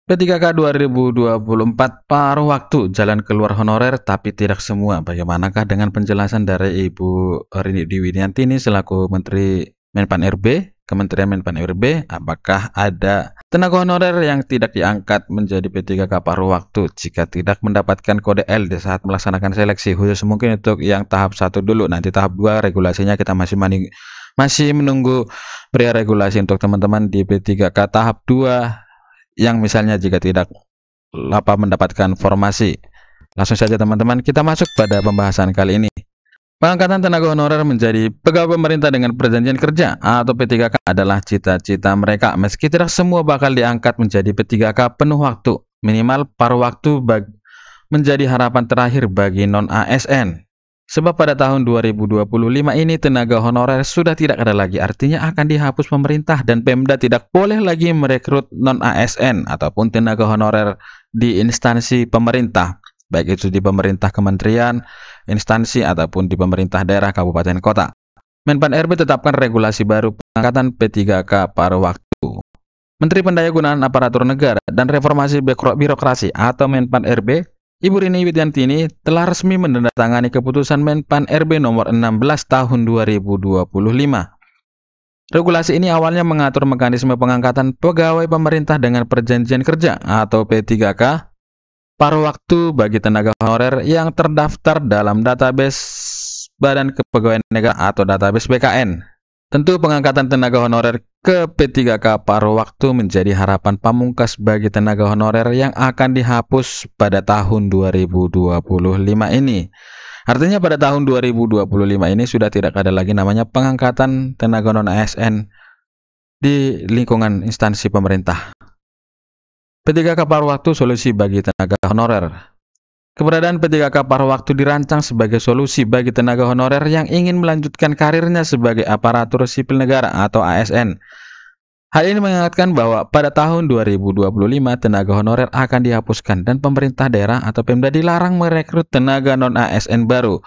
P3K 2024 paruh waktu jalan keluar honorer tapi tidak semua. Bagaimanakah dengan penjelasan dari Ibu Rini Dwiyanti ini selaku Menteri Menpan RB, Kementerian Menpan RB, apakah ada tenaga honorer yang tidak diangkat menjadi P3K paruh waktu jika tidak mendapatkan kode L di saat melaksanakan seleksi, khusus mungkin untuk yang tahap 1 dulu. Nanti tahap 2 regulasinya kita masih menunggu pria regulasi untuk teman-teman di P3K tahap 2 yang misalnya jika tidak mendapatkan formasi. Langsung saja teman-teman, kita masuk pada pembahasan kali ini. Pengangkatan tenaga honorer menjadi pegawai pemerintah dengan perjanjian kerja atau P3K adalah cita-cita mereka. Meski tidak semua bakal diangkat menjadi P3K penuh waktu, minimal paruh waktu menjadi harapan terakhir bagi non-ASN. Sebab pada tahun 2025 ini tenaga honorer sudah tidak ada lagi, artinya akan dihapus pemerintah dan Pemda tidak boleh lagi merekrut non-ASN ataupun tenaga honorer di instansi pemerintah, baik itu di pemerintah kementerian, instansi ataupun di pemerintah daerah, kabupaten, kota. Menpan RB tetapkan regulasi baru pengangkatan P3K paruh waktu. Menteri Pendayagunaan Aparatur Negara dan Reformasi Birokrasi atau Menpan RB, Ibu Rini Dwiyanti ini telah resmi menandatangani keputusan Menpan RB nomor 16 tahun 2025. Regulasi ini awalnya mengatur mekanisme pengangkatan pegawai pemerintah dengan perjanjian kerja atau P3K paruh waktu bagi tenaga honorer yang terdaftar dalam database Badan Kepegawaian Negara atau database BKN. Tentu pengangkatan tenaga honorer ke P3K paruh waktu menjadi harapan pamungkas bagi tenaga honorer yang akan dihapus pada tahun 2025 ini. Artinya pada tahun 2025 ini sudah tidak ada lagi namanya pengangkatan tenaga non-ASN di lingkungan instansi pemerintah. P3K paruh waktu solusi bagi tenaga honorer. Keberadaan P3K paruh waktu dirancang sebagai solusi bagi tenaga honorer yang ingin melanjutkan karirnya sebagai aparatur sipil negara atau ASN. Hal ini mengingatkan bahwa pada tahun 2025 tenaga honorer akan dihapuskan dan pemerintah daerah atau Pemda dilarang merekrut tenaga non-ASN baru.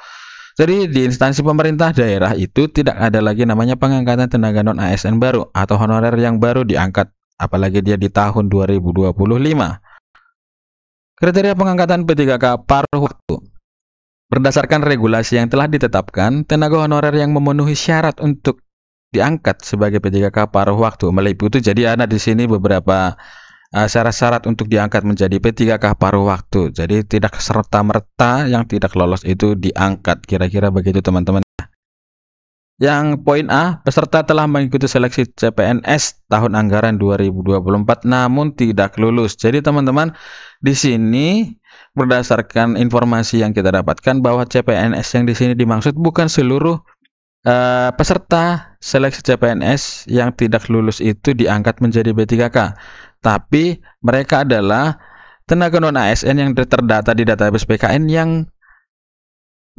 Jadi di instansi pemerintah daerah itu tidak ada lagi namanya pengangkatan tenaga non-ASN baru atau honorer yang baru diangkat, apalagi dia di tahun 2025. Kriteria pengangkatan P3K paruh waktu. Berdasarkan regulasi yang telah ditetapkan, tenaga honorer yang memenuhi syarat untuk diangkat sebagai P3K paruh waktu meliputi, jadi ada di sini beberapa syarat-syarat untuk diangkat menjadi P3K paruh waktu. Jadi tidak serta-merta yang tidak lolos itu diangkat, kira-kira begitu teman-teman. Yang poin A, peserta telah mengikuti seleksi CPNS tahun anggaran 2024 namun tidak lulus. Jadi teman-teman, di sini berdasarkan informasi yang kita dapatkan bahwa CPNS yang di sini dimaksud bukan seluruh peserta seleksi CPNS yang tidak lulus itu diangkat menjadi P3K, tapi mereka adalah tenaga non-ASN yang terdata di database BKN yang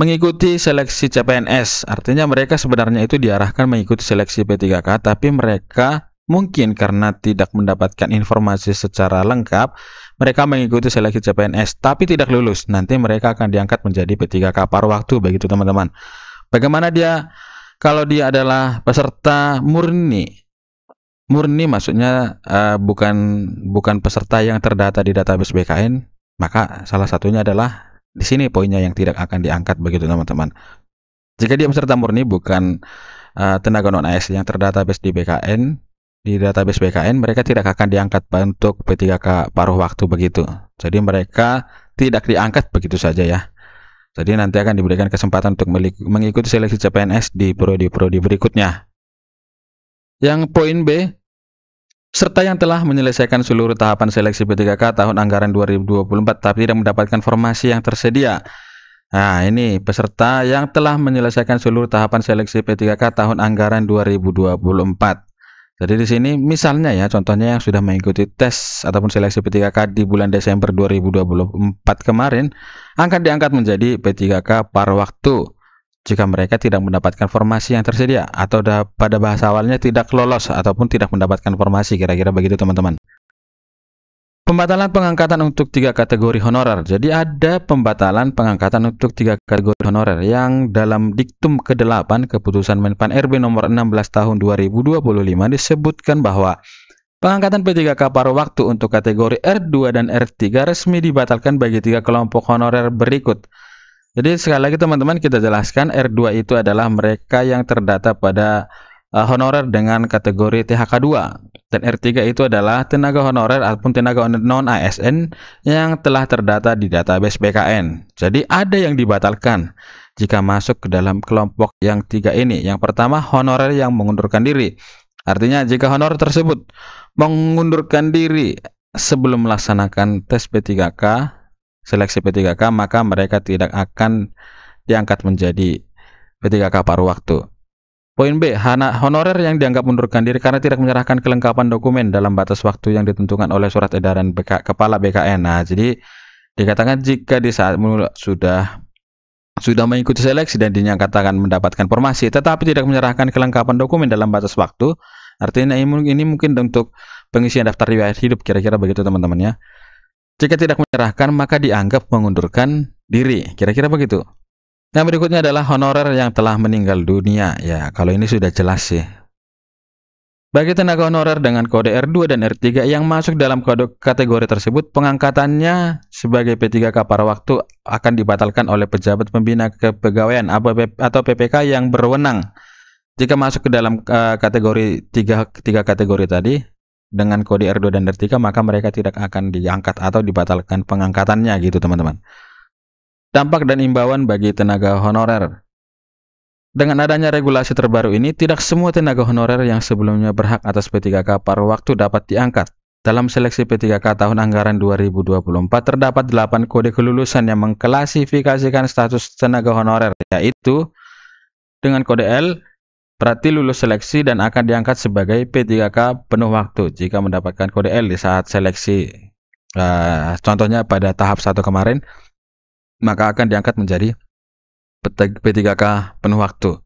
mengikuti seleksi CPNS. Artinya mereka sebenarnya itu diarahkan mengikuti seleksi P3K, tapi mereka mungkin karena tidak mendapatkan informasi secara lengkap, mereka mengikuti seleksi CPNS tapi tidak lulus. Nanti mereka akan diangkat menjadi P3K paruh waktu, begitu teman-teman. Bagaimana dia kalau dia adalah peserta murni? Murni maksudnya bukan peserta yang terdata di database BKN, maka salah satunya adalah di sini poinnya yang tidak akan diangkat, begitu teman-teman. Jika dia peserta murni bukan tenaga non-ASN yang terdatabase di BKN, di database BKN, mereka tidak akan diangkat untuk P3K paruh waktu, begitu. Jadi mereka tidak diangkat begitu saja ya. Jadi nanti akan diberikan kesempatan untuk mengikuti seleksi CPNS di prodi-prodi berikutnya. Yang poin B, serta yang telah menyelesaikan seluruh tahapan seleksi P3K tahun anggaran 2024 tapi tidak mendapatkan formasi yang tersedia. Nah, ini peserta yang telah menyelesaikan seluruh tahapan seleksi P3K tahun anggaran 2024. Jadi di sini misalnya ya, contohnya yang sudah mengikuti tes ataupun seleksi P3K di bulan Desember 2024 kemarin akan diangkat menjadi P3K paruh waktu jika mereka tidak mendapatkan formasi yang tersedia atau pada bahasa awalnya tidak lolos ataupun tidak mendapatkan formasi, kira-kira begitu teman-teman. Pembatalan pengangkatan untuk 3 kategori honorer. Jadi ada pembatalan pengangkatan untuk 3 kategori honorer yang dalam diktum ke-8 keputusan Menpan RB nomor 16 tahun 2025 disebutkan bahwa Pengangkatan P3K paruh waktu untuk kategori R2 dan R3 resmi dibatalkan bagi 3 kelompok honorer berikut. Jadi sekali lagi teman-teman kita jelaskan, R2 itu adalah mereka yang terdata pada honorer dengan kategori THK 2, dan R3 itu adalah tenaga honorer ataupun tenaga non ASN yang telah terdata di database BKN. Jadi ada yang dibatalkan jika masuk ke dalam kelompok yang 3 ini. Yang pertama, honorer yang mengundurkan diri. Artinya jika honorer tersebut mengundurkan diri sebelum melaksanakan tes P3K, seleksi P3K, maka mereka tidak akan diangkat menjadi P3K paruh waktu. Poin B, honorer yang dianggap mengundurkan diri karena tidak menyerahkan kelengkapan dokumen dalam batas waktu yang ditentukan oleh surat edaran Kepala BKN. Nah, jadi dikatakan jika di saat sudah mengikuti seleksi dan dinyatakan mendapatkan formasi tetapi tidak menyerahkan kelengkapan dokumen dalam batas waktu, artinya ini mungkin untuk pengisian daftar riwayat hidup, kira-kira begitu teman-teman ya. Jika tidak menyerahkan maka dianggap mengundurkan diri, kira-kira begitu. Yang berikutnya adalah honorer yang telah meninggal dunia. Ya, kalau ini sudah jelas sih. Bagi tenaga honorer dengan kode R2 dan R3 yang masuk dalam kode kategori tersebut, pengangkatannya sebagai P3K paruh waktu akan dibatalkan oleh pejabat pembina kepegawaian atau PPK yang berwenang. Jika masuk ke dalam kategori tiga kategori tadi dengan kode R2 dan R3, maka mereka tidak akan diangkat atau dibatalkan pengangkatannya gitu teman-teman. Dampak dan imbauan bagi tenaga honorer. Dengan adanya regulasi terbaru ini, tidak semua tenaga honorer yang sebelumnya berhak atas P3K paruh waktu dapat diangkat. Dalam seleksi P3K tahun anggaran 2024, terdapat 8 kode kelulusan yang mengklasifikasikan status tenaga honorer, yaitu dengan kode L, berarti lulus seleksi dan akan diangkat sebagai P3K penuh waktu jika mendapatkan kode L di saat seleksi. Contohnya pada tahap 1 kemarin, maka akan diangkat menjadi P3K penuh waktu.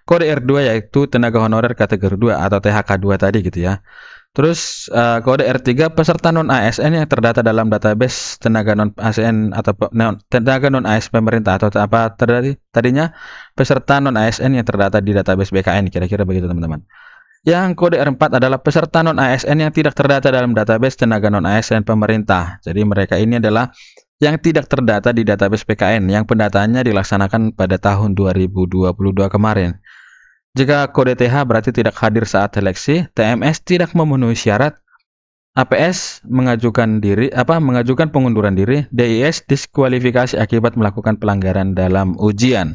Kode R2 yaitu tenaga honorer kategori 2 atau THK 2 tadi gitu ya. Terus kode R3 peserta non ASN yang terdata dalam database tenaga non ASN atau tenaga non ASN pemerintah atau apa tadinya peserta non ASN yang terdata di database BKN, kira-kira begitu teman-teman. Yang kode R4 adalah peserta non ASN yang tidak terdata dalam database tenaga non ASN pemerintah. Jadi mereka ini adalah yang tidak terdata di database PKN yang pendataannya dilaksanakan pada tahun 2022 kemarin. Jika kode TH berarti tidak hadir saat seleksi, TMS tidak memenuhi syarat, APS mengajukan pengunduran diri, DIS diskualifikasi akibat melakukan pelanggaran dalam ujian.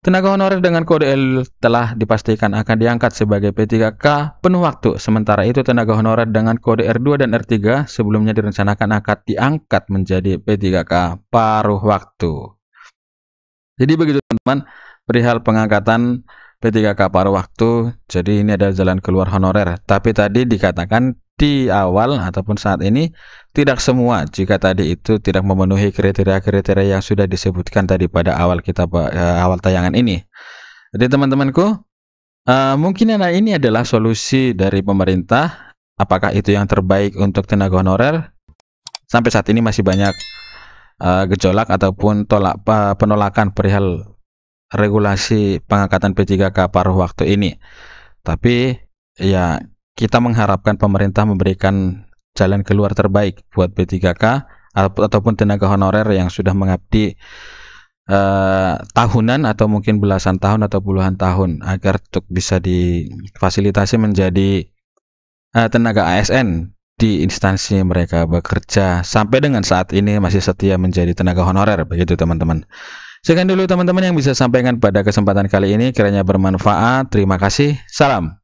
Tenaga honorer dengan kode L telah dipastikan akan diangkat sebagai P3K penuh waktu. Sementara itu tenaga honorer dengan kode R2 dan R3 sebelumnya direncanakan akan diangkat menjadi P3K paruh waktu. Jadi begitu teman-teman, perihal pengangkatan P3K paruh waktu. Jadi ini adalah jalan keluar honorer. Tapi tadi dikatakan di awal ataupun saat ini tidak semua, jika tadi itu tidak memenuhi kriteria-kriteria yang sudah disebutkan tadi pada awal awal tayangan ini. Jadi teman-temanku, mungkin ini adalah solusi dari pemerintah. Apakah itu yang terbaik untuk tenaga honorer? Sampai saat ini masih banyak gejolak ataupun penolakan perihal regulasi pengangkatan P3K paruh waktu ini. Tapi ya kita mengharapkan pemerintah memberikan jalan keluar terbaik buat P3K ataupun tenaga honorer yang sudah mengabdi tahunan atau mungkin belasan tahun atau puluhan tahun agar bisa difasilitasi menjadi tenaga ASN di instansi mereka bekerja sampai dengan saat ini masih setia menjadi tenaga honorer, begitu teman-teman. Sekian dulu teman-teman yang bisa sampaikan pada kesempatan kali ini, kiranya bermanfaat. Terima kasih. Salam.